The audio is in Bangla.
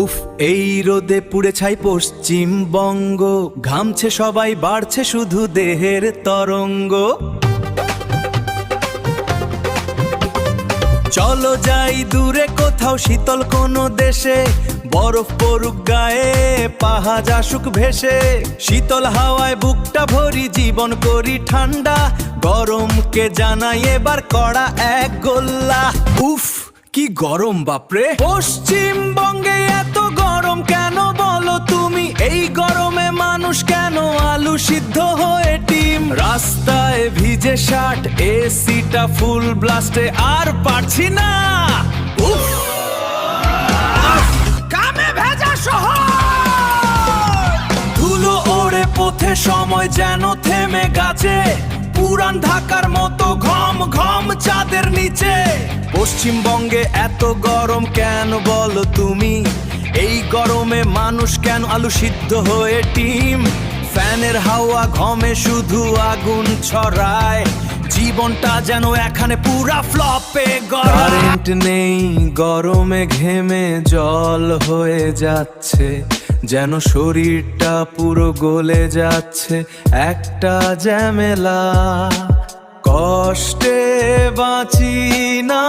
উফ, এই রোদে পুড়ে ছাই পশ্চিমবঙ্গ, ঘামছে সবাই, বাড়ছে শুধু দেহের তরঙ্গ। চলো যাই দূরে কোথাও শীতল কোনো দেশে, বরফ পড়ুক গায়ে, পাহাড় আসুক ভেসে, শীতল হাওয়ায় বুকটা ভরি, জীবন করি ঠান্ডা, গরমকে জানাই এবার কড়া এক গোল্লা। উফ, কি গরম বাপরে! পশ্চিমবঙ্গে এত গরম কেন বলো তুমি? এই গরমে মানুষ কেন আলু সিদ্ধ হয়ে ডিম? রাস্তায় ভিজে শার্ট, এসিটা ফুল ব্লাস্টে, আর পারছি না। উফ, কামে ভেজা শহর, ধুলো ওড়ে পথে, সময় যেন থেমে গেছে, পুরান ঢাকার মতো ঘম ঘম চাঁদের নিচে। পশ্চিমবঙ্গে এত গরম কেন বলো তুমি? এই গরমে মানুষ কেন আলু সিদ্ধ হয়ে ডিম? ফ্যানের হাওয়া ঘমে শুধু আগুন ছড়ায়, জীবনটা যেন এখানে পুরা ফ্লপে গড়ায়। কারেন্ট নেই, গরমে ঘেমে জল হয়ে যাচ্ছে, যেন শরীরটা পুরো গলে যাচ্ছে। একটা ঝামেলা, কষ্টে বাঁচি না